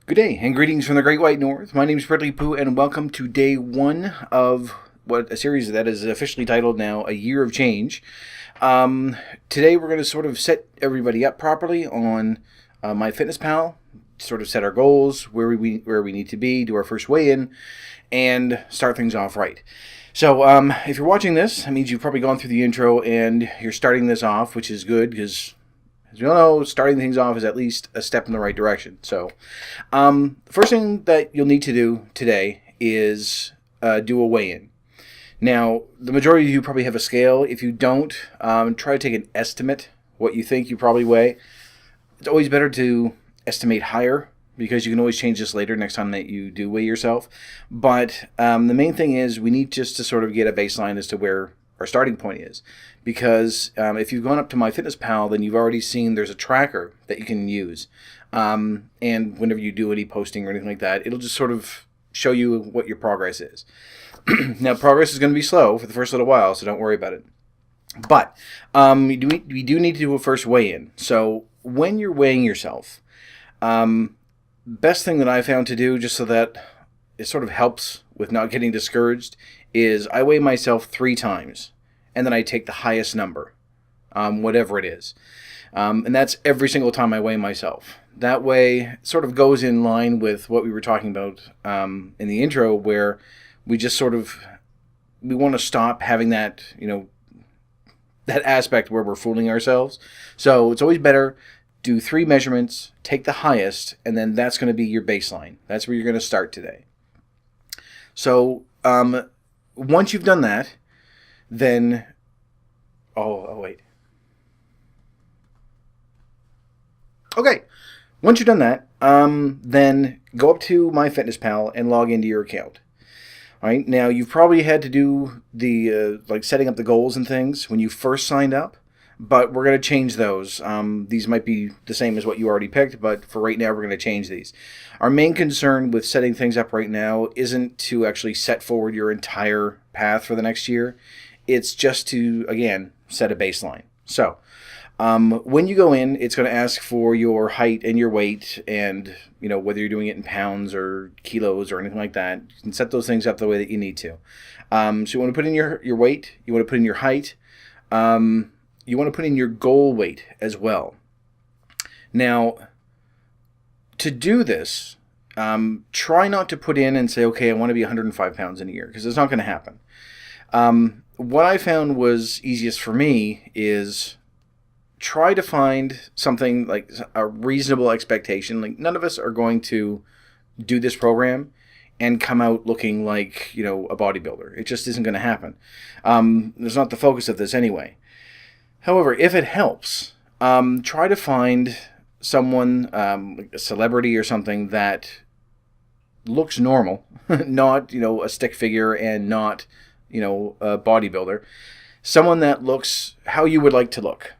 Good day and greetings from the Great White North. My name is Bradley Pooh and welcome to day one of a series that is officially titled now A Year of Change. Today we're going to sort of set everybody up properly on MyFitnessPal, sort of set our goals, where we need to be, do our first weigh-in, and start things off right. So if you're watching this, that means you've probably gone through the intro and you're starting this off, which is good because, as we all know, starting things off is at least a step in the right direction. So, the first thing that you'll need to do today is do a weigh-in. Now, the majority of you probably have a scale. If you don't, try to take an estimate what you think you probably weigh. It's always better to estimate higher because you can always change this later next time that you do weigh yourself. But the main thing is we need just to sort of get a baseline as to where our starting point is, because if you've gone up to MyFitnessPal, then you've already seen there's a tracker that you can use, and whenever you do any posting or anything like that, it'll just sort of show you what your progress is. Now, progress is going to be slow for the first little while, so don't worry about it. But we do need to do a first weigh-in. So when you're weighing yourself, best thing that I found to do, just so that it sort of helps with not getting discouraged, is I weigh myself 3 times, and then I take the highest number, whatever it is. And that's every single time I weigh myself. That way, it sort of goes in line with what we were talking about in the intro, where we just sort of, we want to stop having that, that aspect where we're fooling ourselves. So it's always better, do 3 measurements, take the highest, and then that's going to be your baseline. That's where you're going to start today. So, once you've done that, then, wait. Okay, once you've done that, then go up to MyFitnessPal and log into your account. All right, now you've probably had to do the, setting up the goals and things when you first signed up, but we're going to change those. These might be the same as what you already picked, but for right now, we're going to change these. Our main concern with setting things up right now isn't to actually set forward your entire path for the next year. It's just to, again, set a baseline. So, when you go in, it's going to ask for your height and your weight and, whether you're doing it in pounds or kilos or anything like that. You can set those things up the way that you need to. So you want to put in your weight. You want to put in your height. You want to put in your goal weight as well. Now, to do this, try not to put in and say, okay, I want to be 105 pounds in a year, because it's not going to happen. What I found was easiest for me is try to find something like a reasonable expectation. Like, none of us are going to do this program and come out looking like, a bodybuilder. It just isn't going to happen. There's not the focus of this anyway. However, if it helps, try to find someone, like a celebrity or something that looks normal, not, a stick figure and not, a bodybuilder. Someone that looks how you would like to look,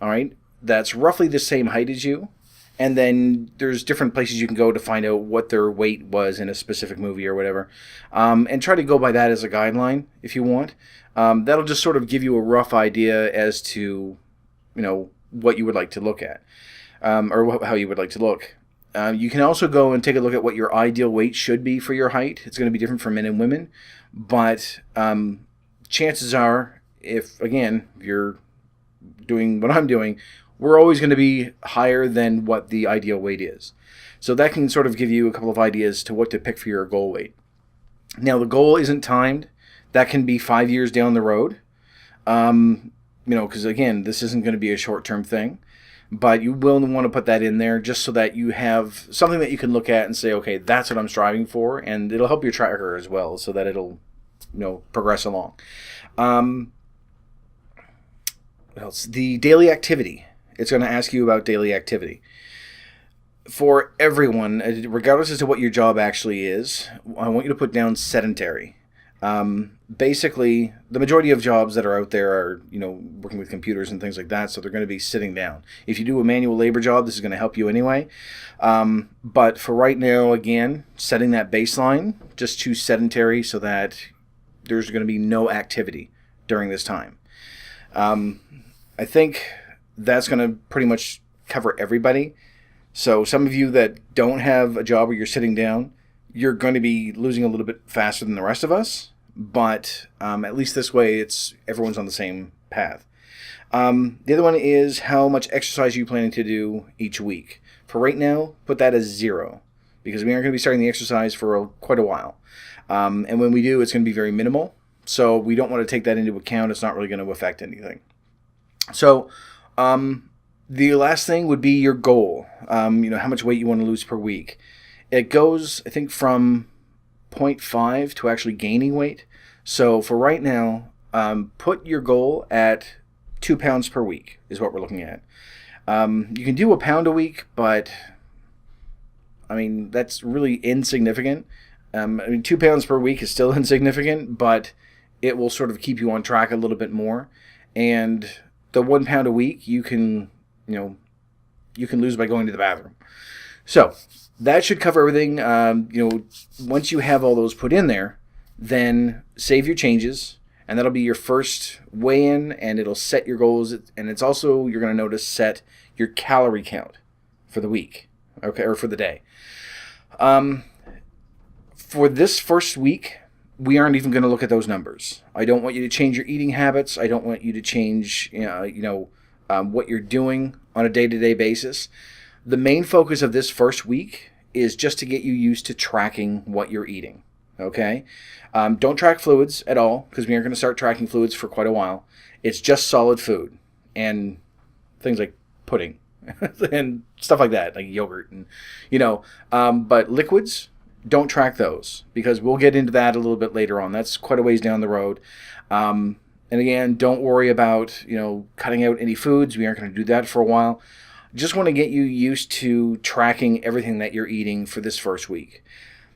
all right? That's roughly the same height as you. And then there's different places you can go to find out what their weight was in a specific movie or whatever. And try to go by that as a guideline if you want. That'll just sort of give you a rough idea as to, what you would like to look at, or how you would like to look. You can also go and take a look at what your ideal weight should be for your height. It's going to be different for men and women. But chances are, if you're doing what I'm doing, we're always going to be higher than what the ideal weight is. So that can sort of give you a couple of ideas to what to pick for your goal weight. Now, the goal isn't timed. That can be 5 years down the road, because, again, this isn't going to be a short-term thing. But you will want to put that in there just so that you have something that you can look at and say, okay, that's what I'm striving for. And it'll help your tracker as well so that it'll, progress along. What else? The daily activity. It's going to ask you about daily activity. For everyone, regardless as to what your job actually is, I want you to put down sedentary. Basically, the majority of jobs that are out there are, working with computers and things like that, so they're going to be sitting down. If you do a manual labor job, this is going to help you anyway. But for right now, again, setting that baseline, just choose sedentary so that there's going to be no activity during this time. I think that's going to pretty much cover everybody. So some of you that don't have a job where you're sitting down, you're going to be losing a little bit faster than the rest of us. But at least this way, everyone's on the same path. The other one is how much exercise are you planning to do each week. For right now, put that as 0, because we aren't going to be starting the exercise for quite a while. And when we do, it's going to be very minimal. So we don't want to take that into account. It's not really going to affect anything. So the last thing would be your goal. How much weight you want to lose per week. It goes, I think, from 0.5 to actually gaining weight. So for right now, put your goal at 2 pounds per week is what we're looking at. You can do a pound a week, but that's really insignificant. 2 pounds per week is still insignificant, but it will sort of keep you on track a little bit more. And the 1 pound a week you can lose by going to the bathroom. So that should cover everything. Once you have all those put in there, then save your changes, and that'll be your first weigh-in, and it'll set your goals. And it's also, you're going to notice, set your calorie count for the week, okay, or for the day. For this first week, we aren't even going to look at those numbers. I don't want you to change your eating habits. I don't want you to change, what you're doing on a day-to-day basis. The main focus of this first week is just to get you used to tracking what you're eating. Okay? Don't track fluids at all, because we aren't going to start tracking fluids for quite a while. It's just solid food and things like pudding and stuff like that, like yogurt and but liquids, don't track those, because we'll get into that a little bit later on. That's quite a ways down the road. And again, don't worry about cutting out any foods. We aren't going to do that for a while. Just want to get you used to tracking everything that you're eating for this first week.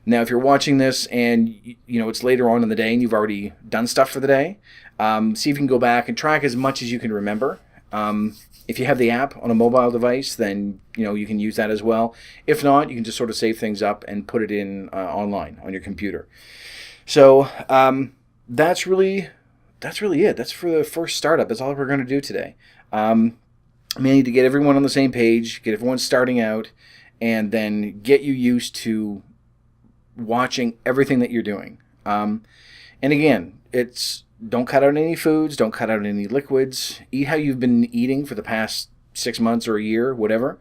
Now, if you're watching this and it's later on in the day and you've already done stuff for the day, see if you can go back and track as much as you can remember. If you have the app on a mobile device, then you can use that as well. If not, you can just sort of save things up and put it in online on your computer. So that's really it. That's for the first startup. That's all we're going to do today. I need to get everyone on the same page, get everyone starting out, and then get you used to watching everything that you're doing. And again, don't cut out any foods, don't cut out any liquids. Eat how you've been eating for the past 6 months or a year, whatever.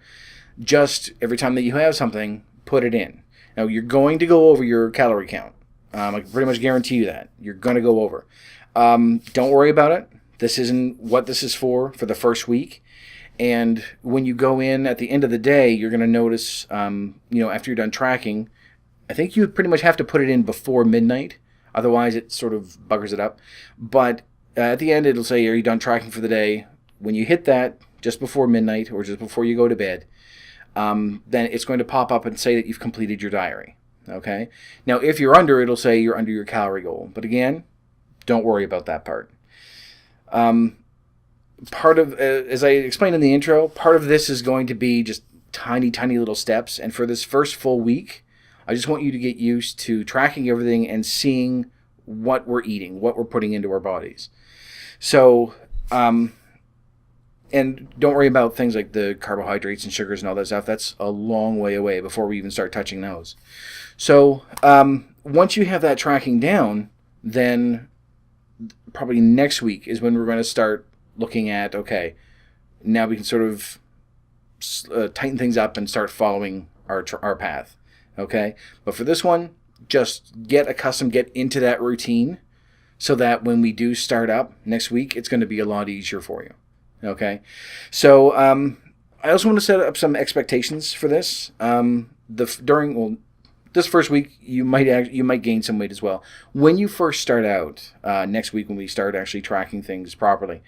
Just every time that you have something, put it in. Now, you're going to go over your calorie count. I can pretty much guarantee you that. You're going to go over. Don't worry about it. This isn't what this is for the first week. And when you go in at the end of the day, you're going to notice, after you're done tracking, I think you pretty much have to put it in before midnight. Otherwise, it sort of buggers it up. But at the end, it'll say, are you done tracking for the day? When you hit that just before midnight or just before you go to bed, then it's going to pop up and say that you've completed your diary. Okay? Now, if you're under, it'll say you're under your calorie goal. But again, don't worry about that part. Part of, as I explained in the intro, part of this is going to be just tiny, tiny little steps. And for this first full week, I just want you to get used to tracking everything and seeing what we're eating, what we're putting into our bodies. So, and don't worry about things like the carbohydrates and sugars and all that stuff. That's a long way away before we even start touching those. So, once you have that tracking down, then probably next week is when we're going to start looking at, okay, now we can sort of tighten things up and start following our path. Okay, but for this one, just get accustomed, get into that routine, so that when we do start up next week, it's going to be a lot easier for you. Okay, so I also want to set up some expectations for this. This first week, you might gain some weight as well. When you first start out next week, when we start actually tracking things properly,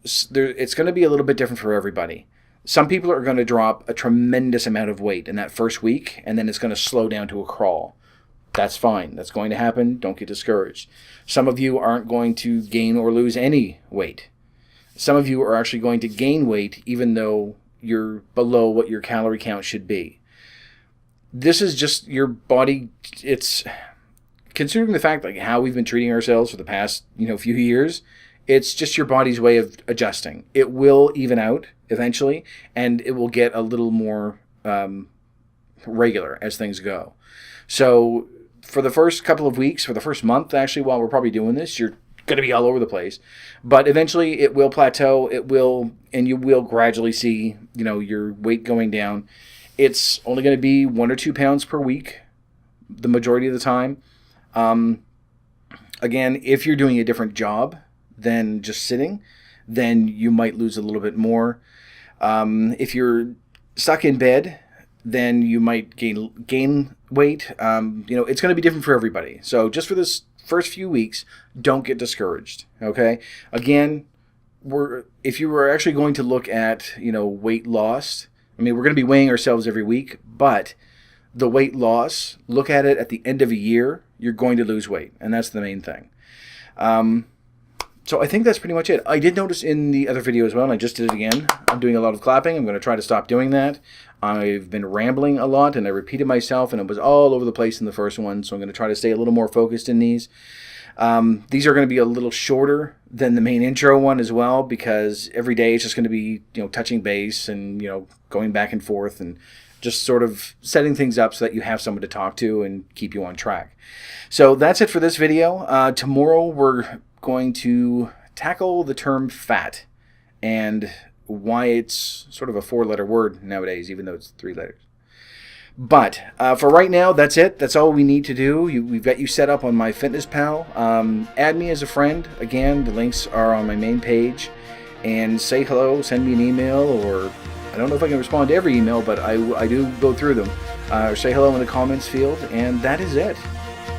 it's going to be a little bit different for everybody. Some people are going to drop a tremendous amount of weight in that first week, and then it's going to slow down to a crawl. That's fine. That's going to happen. Don't get discouraged. Some of you aren't going to gain or lose any weight. Some of you are actually going to gain weight even though you're below what your calorie count should be. This is just your body. It's considering the fact like how we've been treating ourselves for the past few years. It's just your body's way of adjusting. It will even out eventually, and it will get a little more regular as things go. So for the first couple of weeks, for the first month, actually, while we're probably doing this, you're going to be all over the place. But eventually it will plateau. It will, and you will gradually see, your weight going down. It's only going to be 1 or 2 pounds per week the majority of the time. Again, if you're doing a different job than just sitting, then you might lose a little bit more. If you're stuck in bed, then you might gain weight. It's going to be different for everybody. So just for this first few weeks, don't get discouraged. Okay. Again, if you were actually going to look at weight loss, we're going to be weighing ourselves every week, but the weight loss, look at it at the end of a year. You're going to lose weight, and that's the main thing. So I think that's pretty much it. I did notice in the other video as well, and I just did it again, I'm doing a lot of clapping. I'm going to try to stop doing that. I've been rambling a lot, and I repeated myself, and it was all over the place in the first one, so I'm going to try to stay a little more focused in these. These are going to be a little shorter than the main intro one as well, because every day it's just going to be, touching base and, going back and forth and just sort of setting things up so that you have someone to talk to and keep you on track. So that's it for this video. Tomorrow we're going to tackle the term fat and why it's sort of a 4-letter word nowadays, even though it's 3 letters. But for right now, that's it. That's all we need to do. We've got you set up on MyFitnessPal. Add me as a friend. Again, the links are on my main page. And say hello, send me an email, or I don't know if I can respond to every email, but I do go through them. Or say hello in the comments field, and that is it.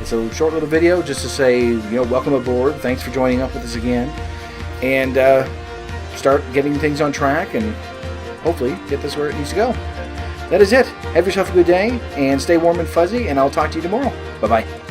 It's a short little video just to say, welcome aboard. Thanks for joining up with us again. And start getting things on track and hopefully get this where it needs to go. That is it. Have yourself a good day and stay warm and fuzzy, and I'll talk to you tomorrow. Bye-bye.